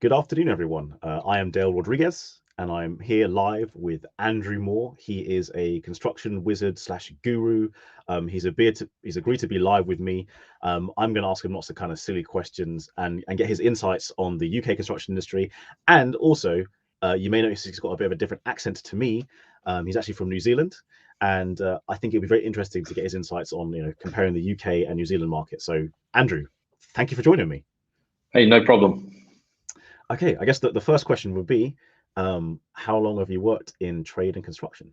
Good afternoon, everyone. I am Dale Rodriguez, and I'm here live with Andrew Moore. He is a construction wizard slash guru. He's agreed to be live with me. I'm going to ask him lots of kind of silly questions and get his insights on the UK construction industry. And also, you may notice he's got a bit of a different accent to me. He's actually from New Zealand, and I think it'll be very interesting to get his insights on comparing the UK and New Zealand market. So, Andrew, thank you for joining me. Hey, no problem. Okay, I guess the first question would be, how long have you worked in trade and construction?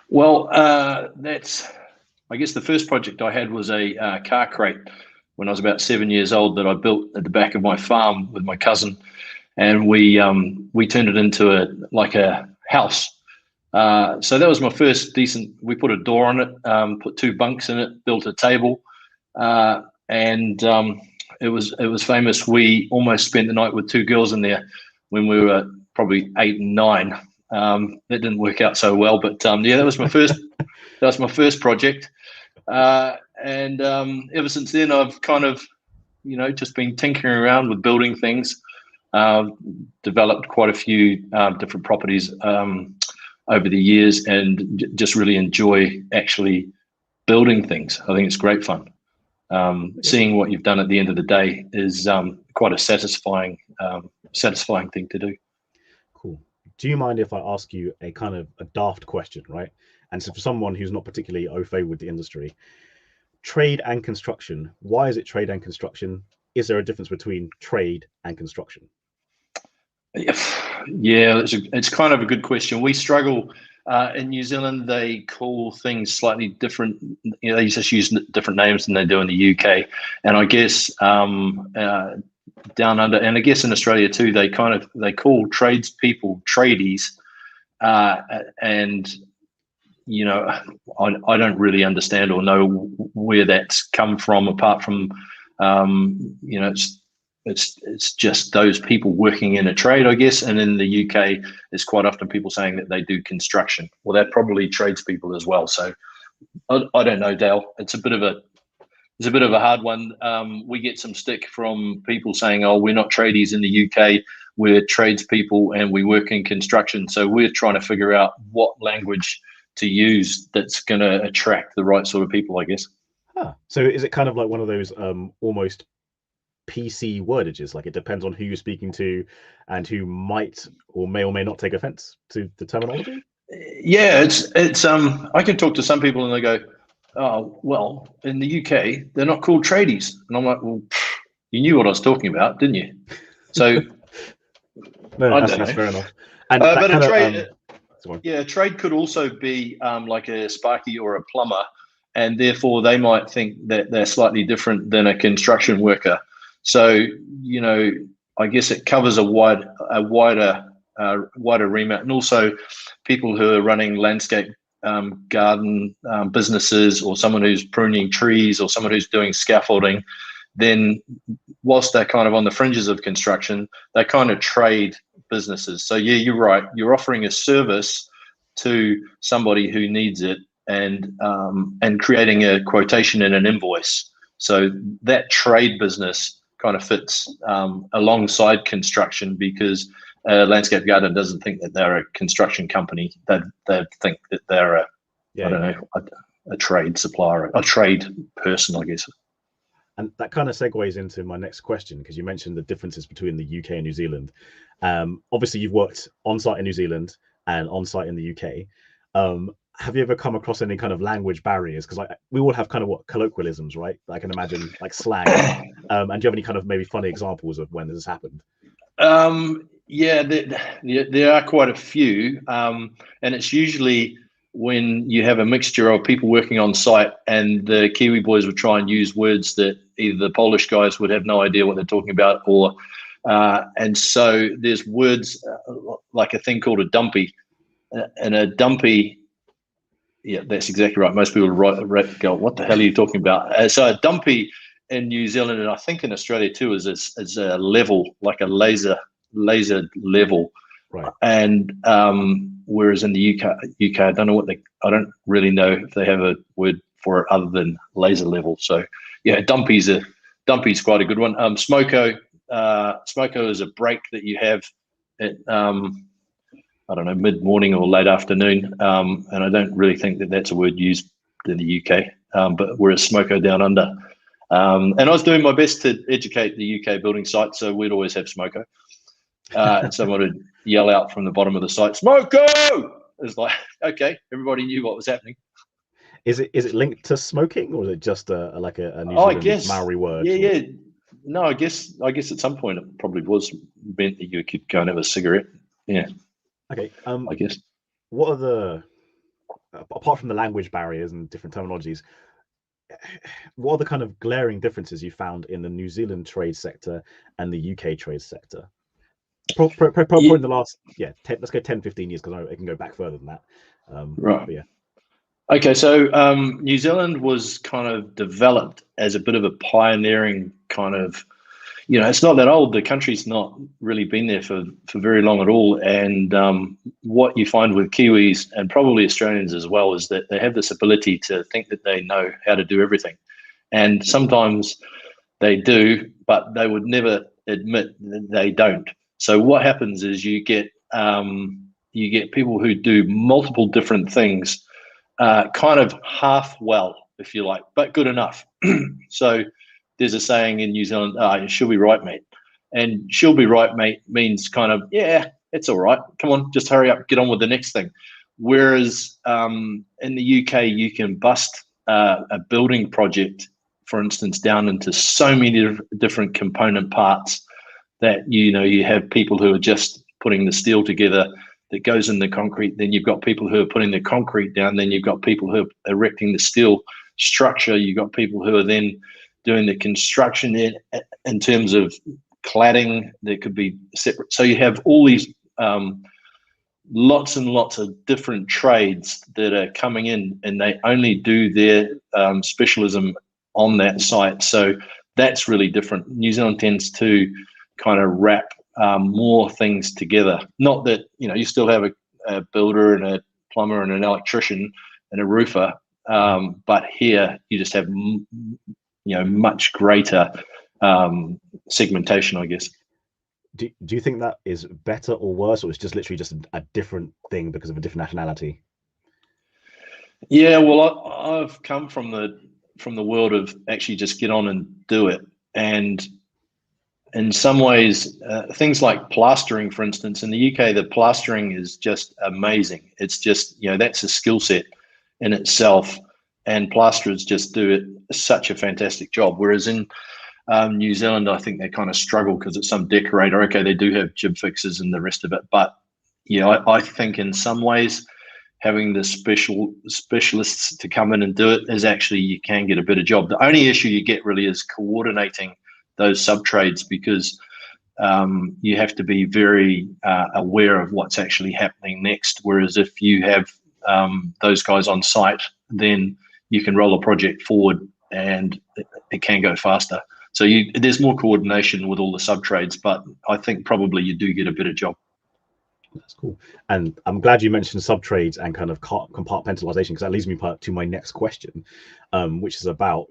Well, I guess the first project I had was a car crate when I was about 7 years old that I built at the back of my farm with my cousin, and we turned it into a house. So that was my first decent. We put a door on it, put two bunks in it, built a table, and it was famous. We almost spent the night with two girls in there when we were probably 8 and 9. That didn't work out so well, but yeah, that was my first. That was my first project, and ever since then, I've kind of, just been tinkering around with building things. Developed quite a few different properties over the years, and just really enjoy actually building things. I think it's great fun. Seeing what you've done at the end of the day is quite a satisfying thing to do. Cool. Do you mind if I ask you a kind of a daft question, right? And so for someone who's not particularly au fait with the industry, trade and construction, why is it trade and construction? Is there a difference between trade and construction? Yeah, it's kind of a good question. We struggle. In New Zealand, they call things slightly different. They just use different names than they do in the UK. And I guess down under, and I guess in Australia too, they call tradespeople tradies. And I don't really understand or know where that's come from, apart from it's just those people working in a trade, I guess. And in the UK, there's quite often people saying that they do construction. Well, they're probably tradespeople as well. So I don't know, Dale. It's a bit of a hard one. We get some stick from people saying, "Oh, we're not tradies in the UK. We're tradespeople and we work in construction." So we're trying to figure out what language to use that's going to attract the right sort of people, I guess. So is it kind of like one of those almost PC wordages, like it depends on who you're speaking to and who might or may not take offense to the terminology? Yeah, it's I can talk to some people and they go, "Oh, well, in the UK they're not called tradies," and I'm like, "Well, you knew what I was talking about, didn't you?" So no, that's fair enough. And but a trade, a trade could also be like a sparky or a plumber, and therefore they might think that they're slightly different than a construction worker. So, I guess it covers a wider remit, and also people who are running landscape garden businesses, or someone who's pruning trees, or someone who's doing scaffolding. Then, whilst they're kind of on the fringes of construction, they kind of trade businesses. So yeah, you're right. You're offering a service to somebody who needs it, and creating a quotation in an invoice. So that trade business kind of fits alongside construction, because a landscape gardener doesn't think that they're a construction company. They think that they're a trade supplier, a trade person, I guess. And that kind of segues into my next question, because you mentioned the differences between the UK and New Zealand. Obviously, you've worked on site in New Zealand and on site in the UK. Have you ever come across any kind of language barriers? Because we all have kind of colloquialisms, right? I can imagine like slang. And do you have any kind of maybe funny examples of when this has happened? Yeah, there are quite a few. And it's usually when you have a mixture of people working on site, and the Kiwi boys would try and use words that either the Polish guys would have no idea what they're talking about, or and so there's words like a thing called a dumpy, and a dumpy. Yeah, that's exactly right. Most people go, "What the hell are you talking about?" So a dumpy in New Zealand, and I think in Australia too, is a level, like a laser level. Right. And whereas in the UK, I don't really know if they have a word for it other than laser level. So yeah, dumpy's quite a good one. Smoko smoko is a break that you have at I don't know, mid-morning or late afternoon, and I don't really think that that's a word used in the UK, but we're a smoko down under. And I was doing my best to educate the UK building site, so we'd always have smoko. And someone would yell out from the bottom of the site, "Smoko!" It's like, okay, everybody knew what was happening. Is it linked to smoking, or is it just a New I Zealand guess, Maori word? yeah. No, I guess at some point it probably was meant that you could go and have a cigarette. Yeah. Okay. I guess. What are the, apart from the language barriers and different terminologies, what are the kind of glaring differences you found in the New Zealand trade sector and the UK trade sector? Probably in the last, let's go 10, 15 years, because I can go back further than that. Right. Yeah. Okay, so New Zealand was kind of developed as a bit of a pioneering kind of, it's not that old. The country's not really been there for very long at all. And what you find with Kiwis and probably Australians as well is that they have this ability to think that they know how to do everything. And sometimes they do, but they would never admit that they don't. So what happens is you get people who do multiple different things, kind of half well, if you like, but good enough. So there's a saying in New Zealand, she'll be right, mate. And she'll be right, mate means kind of, yeah, it's all right. Come on, just hurry up, get on with the next thing. Whereas in the UK, you can bust a building project, for instance, down into so many different component parts that, you have people who are just putting the steel together that goes in the concrete. Then you've got people who are putting the concrete down. Then you've got people who are erecting the steel structure. You've got people who are then doing the construction in terms of cladding. There could be separate. So you have all these lots and lots of different trades that are coming in, and they only do their specialism on that site. So that's really different. New Zealand tends to kind of wrap more things together. Not that, you still have a builder and a plumber and an electrician and a roofer, but here you just have much greater segmentation, I guess. Do you think that is better or worse, or it's just literally just a different thing because of a different nationality? Yeah, well, I've come from the world of actually just get on and do it. And in some ways, things like plastering, for instance, in the UK, the plastering is just amazing. It's just, that's a skill set in itself. And plasterers just do it such a fantastic job. Whereas in New Zealand, I think they kind of struggle because it's some decorator. Okay, they do have jib fixers and the rest of it. But I think in some ways, having the specialists to come in and do it is actually, you can get a better job. The only issue you get really is coordinating those sub-trades, because you have to be very aware of what's actually happening next. Whereas if you have those guys on site, then you can roll a project forward and it can go faster. So there's more coordination with all the sub-trades, but I think probably you do get a better job. That's cool. And I'm glad you mentioned sub-trades and kind of compartmentalization, because that leads me to my next question, which is about,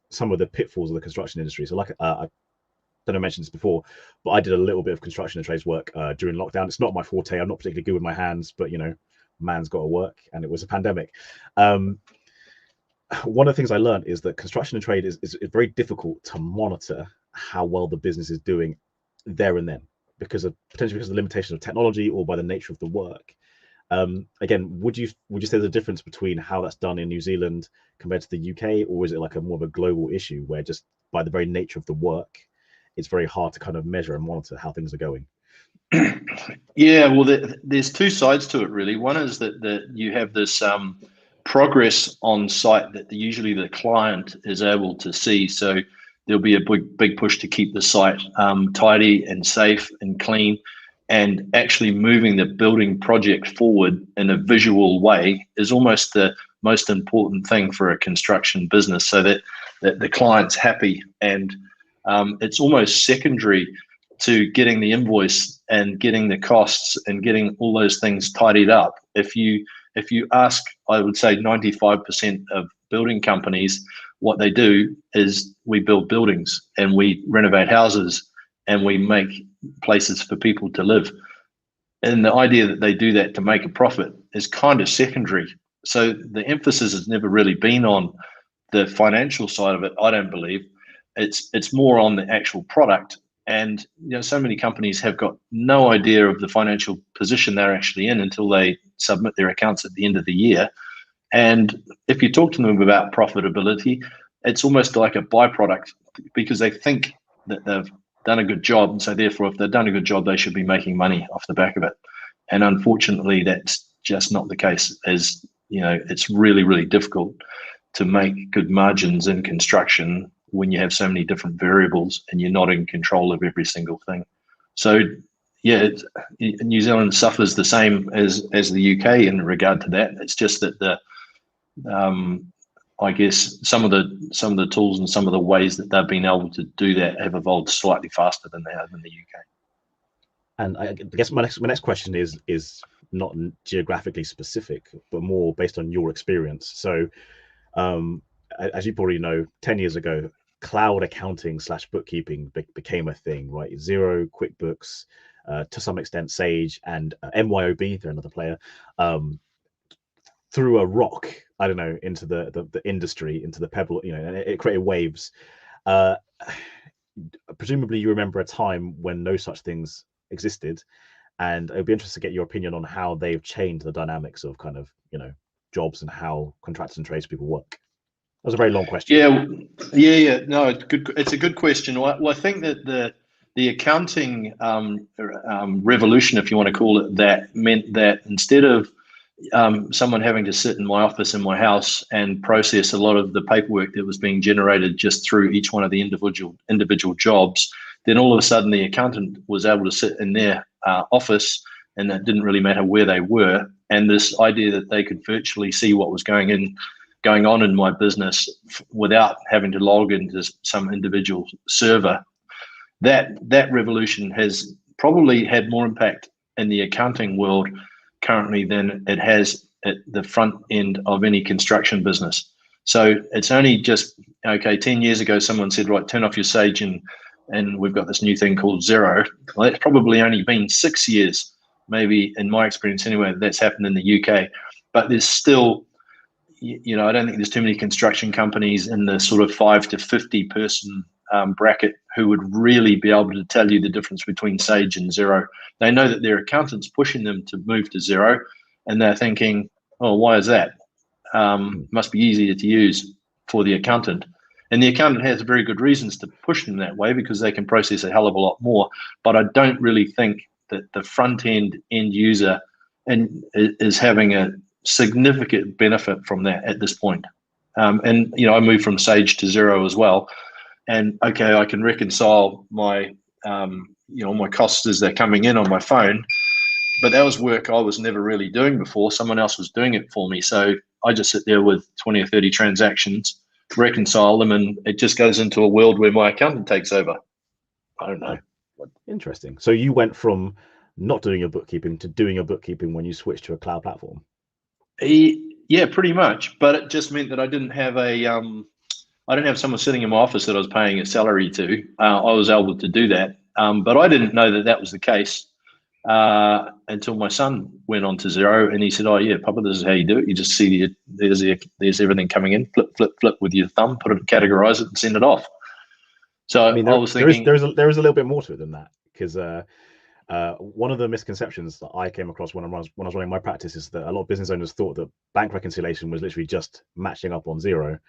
some of the pitfalls of the construction industry. So like, I don't know, I mentioned this before, but I did a little bit of construction and trades work during lockdown. It's not my forte. I'm not particularly good with my hands, but man's got to work, and it was a pandemic. One of the things I learned is that construction and trade is very difficult to monitor how well the business is doing there and then, potentially because of the limitations of technology or by the nature of the work. Again, would you say there's a difference between how that's done in New Zealand compared to the UK, or is it like a more of a global issue where just by the very nature of the work, it's very hard to kind of measure and monitor how things are going? Yeah, well, there's two sides to it, really. One is that you have this progress on site that usually the client is able to see. So there'll be a big push to keep the site tidy and safe and clean. And actually moving the building project forward in a visual way is almost the most important thing for a construction business, so that the client's happy. And it's almost secondary to getting the invoice and getting the costs and getting all those things tidied up. If you ask, I would say 95% of building companies, what they do is we build buildings and we renovate houses and we make places for people to live. And the idea that they do that to make a profit is kind of secondary. So the emphasis has never really been on the financial side of it, I don't believe. It's more on the actual product. And so many companies have got no idea of the financial position they're actually in until they submit their accounts at the end of the year. And if you talk to them about profitability, it's almost like a byproduct, because they think that they've done a good job, and so therefore if they've done a good job, they should be making money off the back of it. And unfortunately, that's just not the case. As it's really, really difficult to make good margins in construction when you have so many different variables and you're not in control of every single thing. So yeah, New Zealand suffers the same as the UK in regard to that. It's just that I guess some of the tools and some of the ways that they've been able to do that have evolved slightly faster than they have in the UK. And I guess my next question is not geographically specific, but more based on your experience. So, as you probably know, 10 years ago, cloud accounting / bookkeeping became a thing, right? Xero, QuickBooks, to some extent Sage, and MYOB, they're another player, threw a rock, I don't know, into the industry, into the pebble, and it created waves. Presumably you remember a time when no such things existed, and it'd be interesting to get your opinion on how they've changed the dynamics of kind of jobs and how contractors and tradespeople work. That was a very long question. Yeah. No, it's a good question. Well, I think that the accounting revolution, if you want to call it that, meant that instead of someone having to sit in my office in my house and process a lot of the paperwork that was being generated just through each one of the individual jobs, then all of a sudden the accountant was able to sit in their office, and it didn't really matter where they were. And this idea that they could virtually see what was going on in my business without having to log into some individual server, that revolution has probably had more impact in the accounting world currently than it has at the front end of any construction business. So it's only just, 10 years ago, someone said, right, turn off your Sage and we've got this new thing called Xero. Well, that's probably only been 6 years, maybe in my experience anyway, that's happened in the UK. But there's still, I don't think there's too many construction companies in the sort of 5 to 50 person bracket who would really be able to tell you the difference between Sage and Xero. They know that their accountant's pushing them to move to Xero, and they're thinking, oh, why is that? Must be easier to use for the accountant. And the accountant has very good reasons to push them that way because they can process a hell of a lot more. But I don't really think that the front end user is having a significant benefit from that at this point. And I moved from Sage to Xero as well. And okay, I can reconcile my my costs as they're coming in on my phone, but that was work I was never really doing before. Someone else was doing it for me. So I just sit there with 20 or 30 transactions, reconcile them, and it just goes into a world where my accountant takes over. I don't know. Interesting. So you went from not doing your bookkeeping to doing your bookkeeping when you switched to a cloud platform? Yeah, pretty much. But it just meant that I didn't have someone sitting in my office that I was paying a salary to. I was able to do that. But I didn't know that was the case until my son went on to Xero, and he said, oh, yeah, Papa, this is how you do it. You just see there's everything coming in, flip with your thumb, put it, categorize it, and send it off. So I was thinking there is a little bit more to it than that, because one of the misconceptions that I came across when I was running my practice is that a lot of business owners thought that bank reconciliation was literally just matching up on Xero,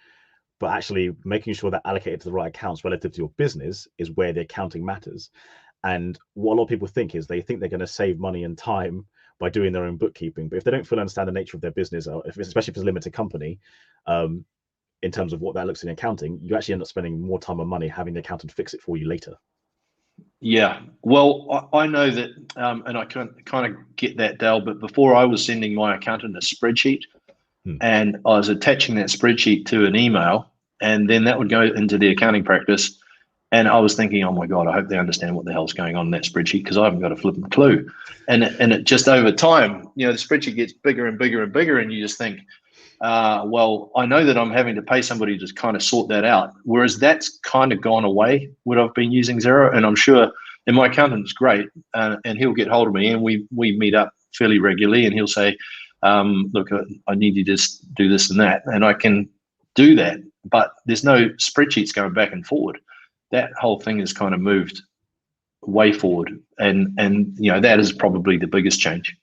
but actually making sure they're allocated to the right accounts relative to your business is where the accounting matters. And what a lot of people think is they think they're going to save money and time by doing their own bookkeeping, but if they don't fully understand the nature of their business, especially if it's a limited company, in terms of what that looks in accounting, you actually end up spending more time and money having the accountant fix it for you later. Yeah, well, I know that, and I can kind of get that, Dale, but before I was sending my accountant a spreadsheet, and I was attaching that spreadsheet to an email, and then that would go into the accounting practice. And I was thinking, oh my God, I hope they understand what the hell's going on in that spreadsheet, because I haven't got a flipping clue. And it just over time, the spreadsheet gets bigger and bigger and bigger, and you just think, well, I know that I'm having to pay somebody to kind of sort that out. Whereas that's kind of gone away when I've been using Xero, and I'm sure And my accountant's great, and he'll get hold of me, and we meet up fairly regularly, and he'll say, look, I need you to do this and that, and I can do that, but there's no spreadsheets going back and forward. That whole thing has kind of moved way forward, and that is probably the biggest change.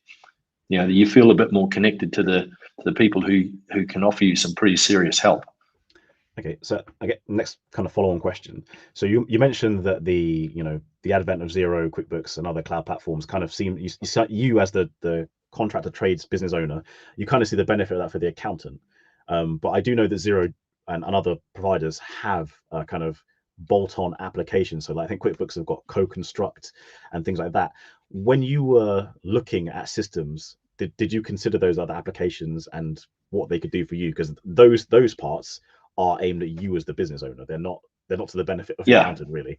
You feel a bit more connected to the people who can offer you some pretty serious help. Okay, so I get next kind of follow-on question. So you mentioned that the advent of Xero, QuickBooks, and other cloud platforms kind of seem you as the contractor trades business owner, you kind of see the benefit of that for the accountant. But I do know that Xero and other providers have kind of bolt-on applications. So like, I think QuickBooks have got co-construct and things like that. When you were looking at systems, did you consider those other applications and what they could do for you? Because those parts are aimed at you as the business owner. They're not to the benefit of the accountant, really.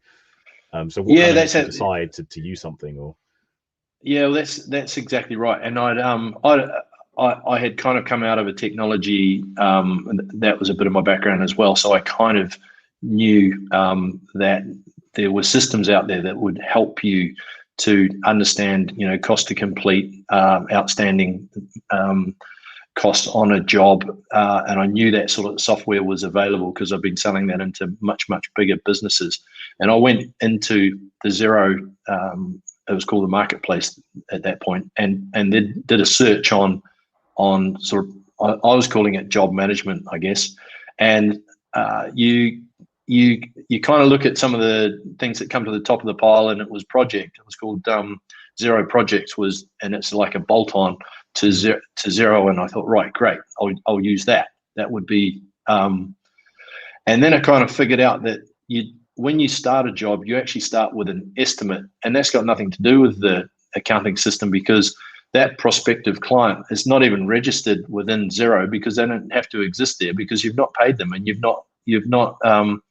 So what kind of makes you decide to use something? Or well, that's exactly right. And I had kind of come out of a technology, and that was a bit of my background as well. So I kind of knew that there were systems out there that would help you to understand, cost to complete, outstanding cost on a job, and I knew that sort of software was available because I've been selling that into much bigger businesses. And I went into the Xero, it was called the marketplace at that point, and then did a search on sort of, I was calling it job management, I guess. And you kind of look at some of the things that come to the top of the pile, and it was project. It was called Xero Projects, and it's like a bolt-on to Xero, and I thought, right, great, I'll use that. That would be, and then I kind of figured out that when you start a job, you actually start with an estimate, and that's got nothing to do with the accounting system, because that prospective client is not even registered within Xero, because they don't have to exist there, because you've not paid them, and you've not done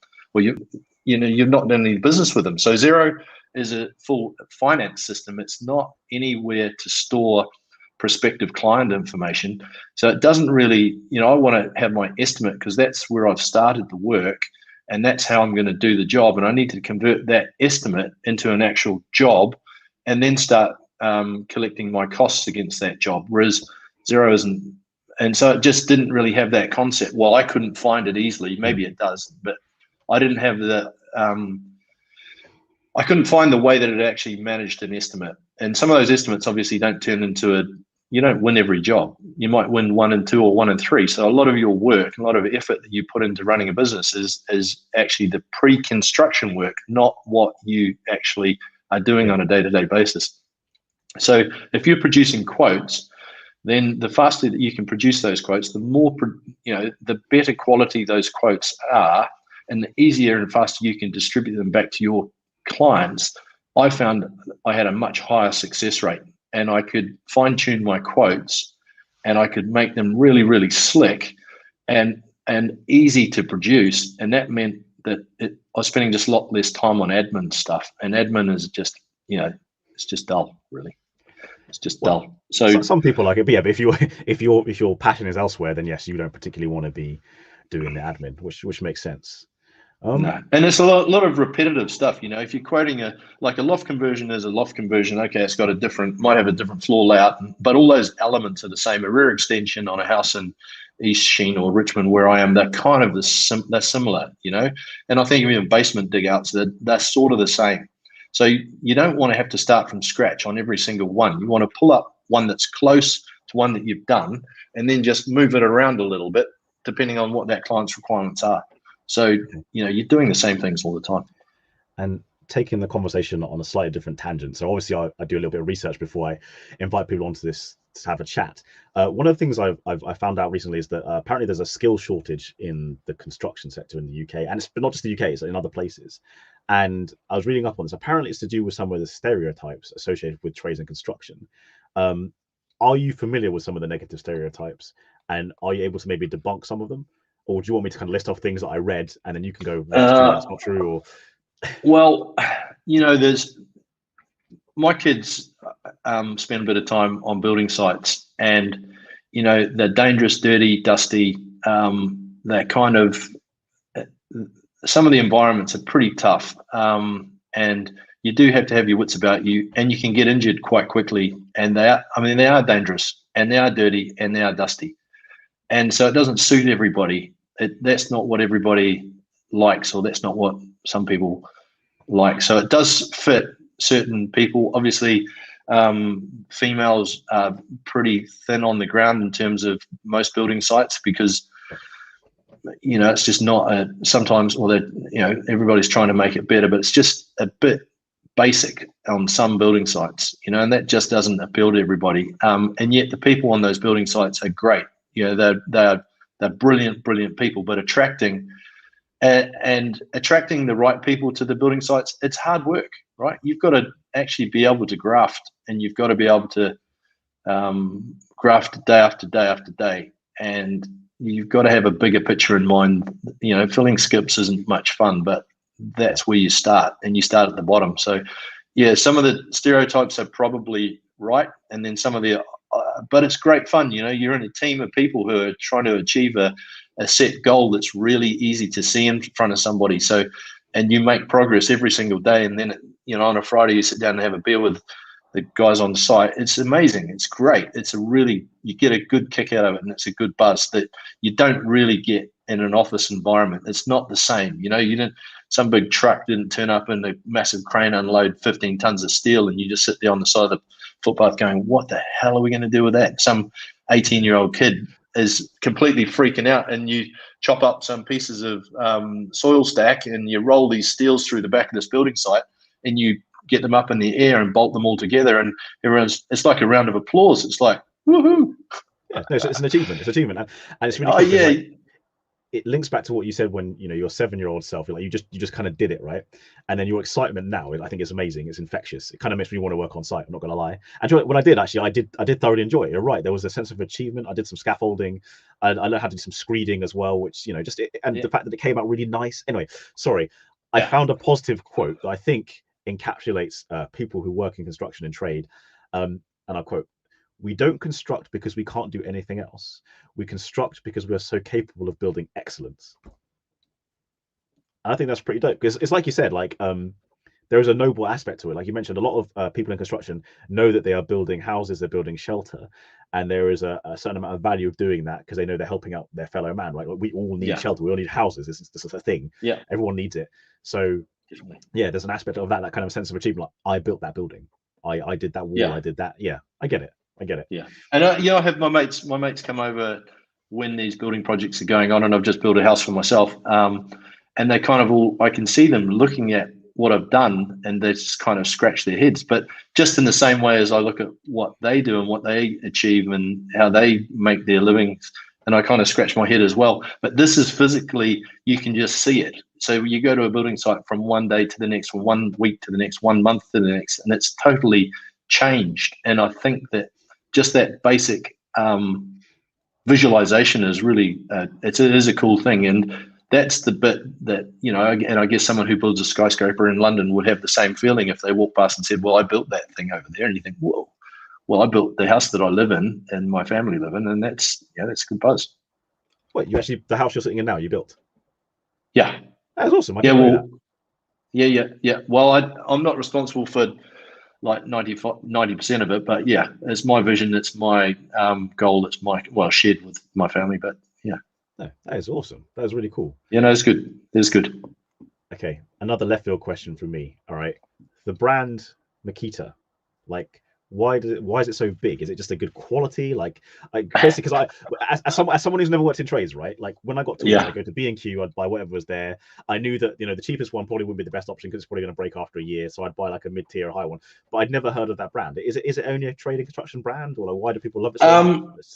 any business with them. So Xero is a full finance system. It's not anywhere to store prospective client information. So it doesn't really, I want to have my estimate, because that's where I've started the work, and that's how I'm going to do the job. And I need to convert that estimate into an actual job, and then start collecting my costs against that job. Whereas Xero isn't. And so it just didn't really have that concept. Well, I couldn't find it easily. Maybe it does, but I didn't have I couldn't find the way that it actually managed an estimate. And some of those estimates obviously don't turn into you don't win every job. You might win 1 and 2 or 1 and 3. So a lot of your work, a lot of effort that you put into running a business is actually the pre-construction work, not what you actually are doing on a day-to-day basis. So if you're producing quotes, then the faster that you can produce those quotes, the more, the better quality those quotes are, and the easier and faster you can distribute them back to your clients. I found I had a much higher success rate, and I could fine tune my quotes, and I could make them really, really slick and easy to produce. And that meant that I was spending just a lot less time on admin stuff, and admin is just, it's just dull, really. It's just dull. So some people like it, but yeah, but if your passion is elsewhere, then yes, you don't particularly want to be doing the admin, which makes sense. No, and it's a lot of repetitive stuff. If you're quoting a loft conversion is a loft conversion, okay, it's got might have a different floor layout, but all those elements are the same. A rear extension on a house in East Sheen or Richmond, where I am, they're kind of they're similar, And I think even basement dig outs, they're sort of the same. So you don't want to have to start from scratch on every single one. You want to pull up one that's close to one that you've done, and then just move it around a little bit, depending on what that client's requirements are. So, you're doing the same things all the time. And taking the conversation on a slightly different tangent. So obviously I do a little bit of research before I invite people onto this to have a chat. One of the things I found out recently is that apparently there's a skill shortage in the construction sector in the UK, and it's not just the UK, it's in other places. And I was reading up on this. Apparently it's to do with some of the stereotypes associated with trades and construction. Are you familiar with some of the negative stereotypes, and are you able to maybe debunk some of them? Or do you want me to kind of list off things that I read, and then you can go, that's true, that's not true? Or well, there's my kids spend a bit of time on building sites, and they're dangerous, dirty, dusty. They're kind of, some of the environments are pretty tough, and you do have to have your wits about you, and you can get injured quite quickly. And they are dangerous, and they are dirty, and they are dusty. And so it doesn't suit everybody. That's not what everybody likes, or that's not what some people like. So it does fit certain people. Obviously, females are pretty thin on the ground in terms of most building sites, because it's just not sometimes, or that everybody's trying to make it better, but it's just a bit basic on some building sites, and that just doesn't appeal to everybody. And yet the people on those building sites are great. They're brilliant people, but attracting the right people to the building sites, it's hard work, right? You've got to actually be able to graft, and you've got to be able to graft day after day after day, and you've got to have a bigger picture in mind. Filling skips isn't much fun, but that's where you start, and you start at the bottom. So yeah, some of the stereotypes are probably right, and then some of the but it's great fun. You're in a team of people who are trying to achieve a set goal that's really easy to see in front of somebody. So, and you make progress every single day, and then on a Friday you sit down and have a beer with the guys on site. It's amazing. It's great. You get a good kick out of it, and it's a good buzz that you don't really get in an office environment. It's not the same. Some big truck didn't turn up and a massive crane unload 15 tons of steel, and you just sit there on the side of the footpath going, what the hell are we going to do with that? Some 18-year-old kid is completely freaking out, and you chop up some pieces of soil stack, and you roll these steels through the back of this building site, and you get them up in the air and bolt them all together, and it's like a round of applause. It's like, woohoo. Yeah, no, it's an achievement. And it's really cool. Yeah. Like, it links back to what you said when your 7-year-old self, you just kind of did it, right? And then your excitement now, I think it's amazing. It's infectious. It kind of makes me want to work on site. I'm not gonna lie. And when I did, actually, I did thoroughly enjoy it. You're right. There was a sense of achievement. I did some scaffolding. I learned how to do some screeding as well, which the fact that it came out really nice. Anyway, sorry. I found a positive quote that I think encapsulates people who work in construction and trade, and I quote: "We don't construct because we can't do anything else. We construct because we are so capable of building excellence." And I think that's pretty dope, because it's like you said, there is a noble aspect to it. Like you mentioned, a lot of people in construction know that they are building houses, they're building shelter, and there is a certain amount of value of doing that, because they know they're helping out their fellow man. Like we all need shelter, we all need houses. This is a thing. Yeah, everyone needs it. So definitely. Yeah, there's an aspect of that kind of sense of achievement. Like, I built that building. I did that wall. Yeah. I did that. Yeah, I get it. Yeah, and I have my mates come over when these building projects are going on, and I've just built a house for myself. And they kind of I can see them looking at what I've done, and they just kind of scratch their heads. But just in the same way as I look at what they do and what they achieve and how they make their livings, and I kind of scratch my head as well. But this is physically, you can just see it. So you go to a building site from one day to the next, from 1 week to the next, 1 month to the next, and it's totally changed. And I think that just that basic visualization is really, it is a cool thing. And that's the bit that, and I guess someone who builds a skyscraper in London would have the same feeling if they walked past and said, well, I built that thing over there. And you think, whoa, well, I built the house that I live in and my family live in, and that's good buzz. Wait, the house you're sitting in now, you built? Yeah. That's awesome. Yeah. Well, I'm not responsible for like 90% of it, but yeah, it's my vision, it's my goal, it's shared with my family. But yeah. No, that is awesome. That is really cool. Yeah, no, it's good. It's good. Okay, another left field question from me. All right, the brand Makita, why is it so big? Is it just a good quality? Basically, because as someone who's never worked in trades, right? Like when I got to I go to B&Q, I'd buy whatever was there. I knew that the cheapest one probably wouldn't be the best option because it's probably going to break after a year. So I'd buy like a mid-tier or high one. But I'd never heard of that brand. Is it only a trade and construction brand, or why do people love it so much?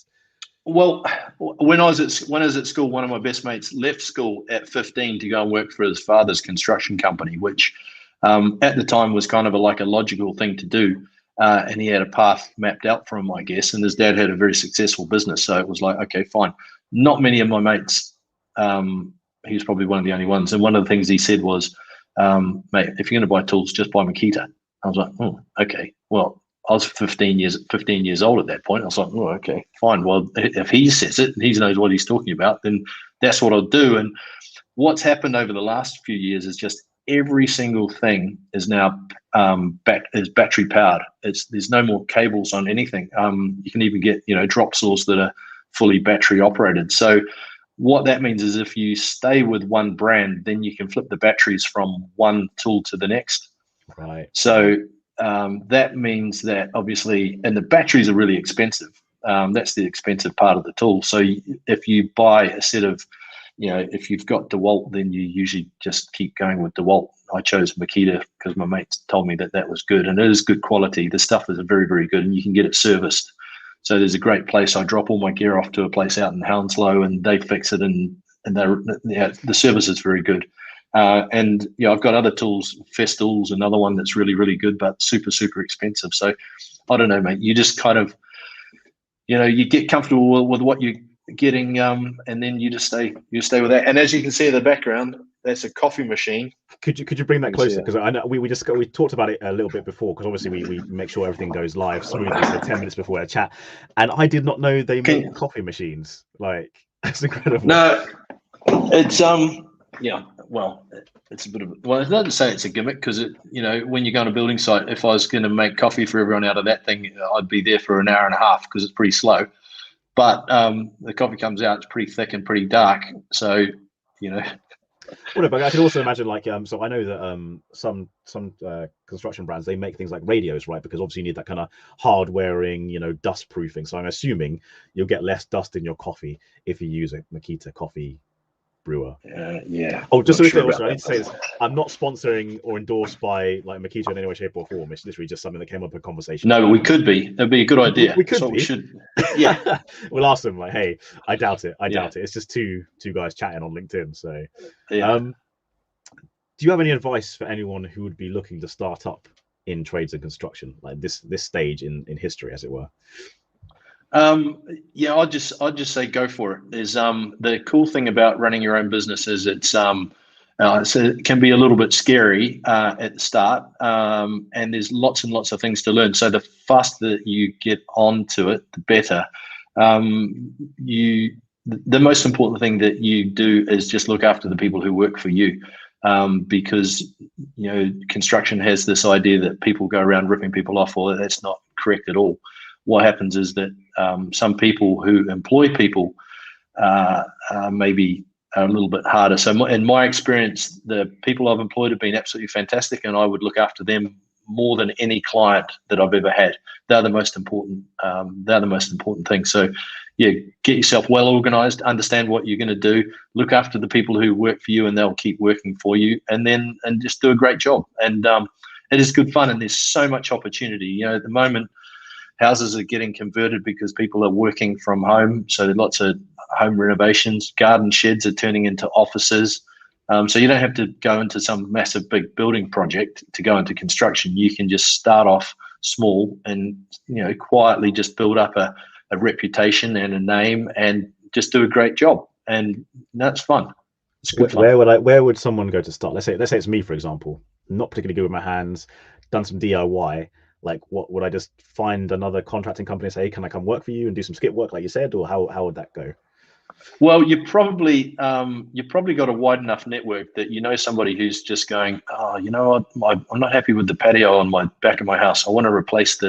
Well, when I was at school, one of my best mates left school at 15 to go and work for his father's construction company, which at the time was kind of a logical thing to do. And he had a path mapped out for him, I guess. And his dad had a very successful business. So it was like, okay, fine. Not many of my mates, he was probably one of the only ones. And one of the things he said was, mate, if you're going to buy tools, just buy Makita. I was like, oh, okay. Well, I was 15 years old at that point. I was like, oh, okay, fine. Well, if he says it and he knows what he's talking about, then that's what I'll do. And what's happened over the last few years is just every single thing is now is battery powered. There's no more cables on anything. You can even get drop saws that are fully battery operated. So what that means is if you stay with one brand, then you can flip the batteries from one tool to the next. Right. So that means that obviously, and the batteries are really expensive. That's the expensive part of the tool. So if you buy a set of, if you've got DeWalt, then you usually just keep going with DeWalt. I chose Makita because my mates told me that was good, and it is good quality. The stuff is very, very good, and you can get it serviced. So there's a great place. I drop all my gear off to a place out in Hounslow, and they fix it, and the service is very good. And I've got other tools. Festal's another one that's really, really good, but super, super expensive. So I don't know, mate. You just kind of, you get comfortable with what you're getting, and then you stay with that. And as you can see in the background, that's a coffee machine. Could you bring that closer? Because I know we talked about it a little bit before, because obviously we make sure everything goes live smoothly. So 10 minutes before our chat, and I did not know they make coffee machines. Like, that's incredible. No, it's well, it's a bit of it's not to say it's a gimmick, because when you go on a building site, if I was going to make coffee for everyone out of that thing, I'd be there for an hour and a half because it's pretty slow. But the coffee comes out, it's pretty thick and pretty dark. So Well, but I can also imagine, like, so I know that some construction brands, they make things like radios, right? Because obviously you need that kind of hard wearing, dust proofing. So I'm assuming you'll get less dust in your coffee if you use a Makita coffee brewer. Yeah. Oh, just so we're clear, also, I need to say this: I'm not sponsoring or endorsed by like Makita in any way, shape, or form. It's literally just something that came up in conversation. No, but we could be. That'd be a good idea. We could be. We should. Yeah. We'll ask them. Like, hey, I doubt it. I doubt it. It's just two guys chatting on LinkedIn. So, yeah. Do you have any advice for anyone who would be looking to start up in trades and construction, like this stage in history, as it were? Yeah, I'd just say go for it. There's the cool thing about running your own business is so it can be a little bit scary at the start, and there's lots and lots of things to learn. So the faster that you get onto it, the better. The most important thing that you do is just look after the people who work for you, because construction has this idea that people go around ripping people off. Well, that's not correct at all. What happens is that some people who employ people maybe are a little bit harder. So in my experience, the people I've employed have been absolutely fantastic, and I would look after them more than any client that I've ever had. They're the most important. They're the most important thing. So yeah, get yourself well organized, understand what you're going to do, look after the people who work for you, and they'll keep working for you, and just do a great job. And it is good fun, and there's so much opportunity. At the moment, houses are getting converted because people are working from home. So there are lots of home renovations. Garden sheds are turning into offices. So you don't have to go into some massive big building project to go into construction. You can just start off small and quietly just build up a reputation and a name and just do a great job. And that's fun. It's good fun. Where would someone go to start? Let's say it's me, for example, not particularly good with my hands, done some DIY. Like, what would I just find another contracting company and say, hey, can I come work for you and do some skip work, like you said, or how would that go? Well, you probably got a wide enough network that somebody who's just going, oh, I'm not happy with the patio on my back of my house. I want to replace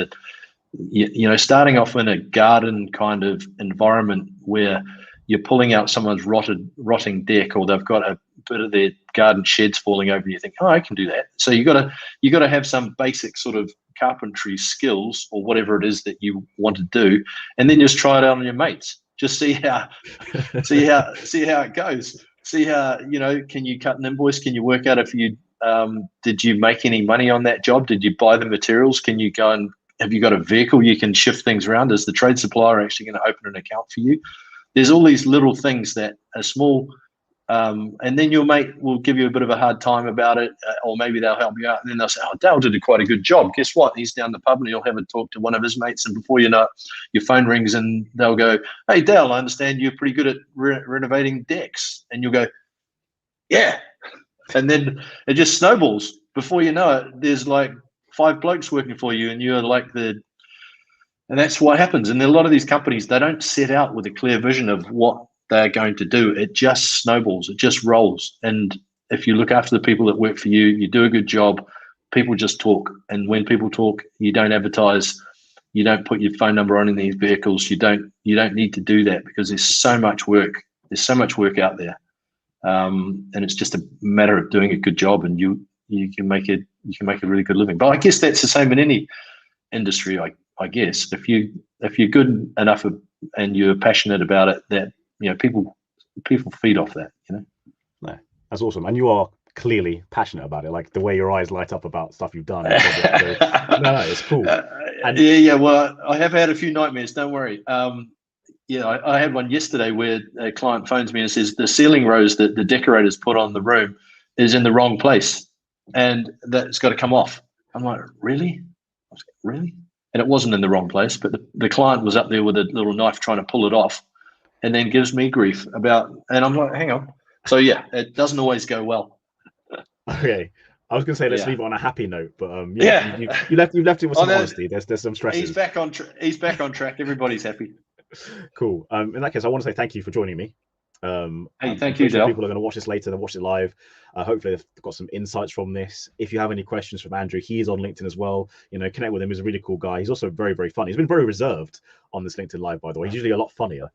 starting off in a garden kind of environment where you're pulling out someone's rotting deck, or they've got a bit of their garden sheds falling over, and you think, oh, I can do that. So you got to have some basic sort of carpentry skills or whatever it is that you want to do, and then just try it out on your mates. Just see how it goes. See how, can you cut an invoice? Can you work out if you did you make any money on that job? Did you buy the materials? Can you go and have you got a vehicle you can shift things around? Is the trade supplier actually going to open an account for you? There's all these little things that are small, and then your mate will give you a bit of a hard time about it, or maybe they'll help you out, and then they'll say, oh, Dale did quite a good job. Guess what? He's down the pub and he'll have a talk to one of his mates, and before you know it, your phone rings and they'll go, hey, Dale, I understand you're pretty good at renovating decks. And you'll go, yeah. And then it just snowballs. Before you know it, there's like 5 blokes working for you, and you're like and that's what happens. And a lot of these companies, they don't set out with a clear vision of what they're going to do. It just snowballs. It just rolls. And if you look after the people that work for you, you do a good job. People just talk, and when people talk, you don't advertise. You don't put your phone number on in these vehicles. You don't need to do that because there's so much work. There's so much work out there, and it's just a matter of doing a good job, and you can make a really good living. But I guess that's the same in any industry. I guess if you're good enough and you're passionate about it, that people feed off that. No, that's awesome, and you are clearly passionate about it. Like the way your eyes light up about stuff you've done. So, no, it's cool. Yeah. Well, I have had a few nightmares. Don't worry. I had one yesterday where a client phones me and says the ceiling rose that the decorators put on the room is in the wrong place, and that's got to come off. I'm like, really? I was like, really? And it wasn't in the wrong place, but the client was up there with a little knife trying to pull it off, and then gives me grief about. And I'm like, hang on. So yeah, it doesn't always go well. Okay, I was gonna say let's leave it on a happy note, but you left it with some honesty. There's some stresses. He's back on track. Everybody's happy. Cool. In that case, I want to say thank you for joining me. Hey, thank you, Dale. People are going to watch this later, they'll watch it live. Hopefully they've got some insights from this. If you have any questions from Andrew, he is on LinkedIn as well. Connect with him. He's a really cool guy. He's also very, very funny. He's been very reserved on this LinkedIn live, by the way. He's usually a lot funnier.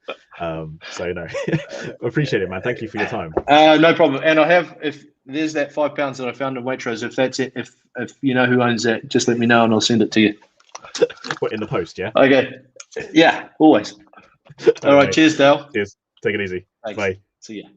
Appreciate it, man. Thank you for your time. No problem. And I have, if there's that £5 that I found in Waitrose, if that's it, if you know who owns that, just let me know and I'll send it to you. Put in the post, yeah? Okay. Yeah, always. All right. Cheers, Dale. Cheers. Take it easy. Thanks. Bye. See ya.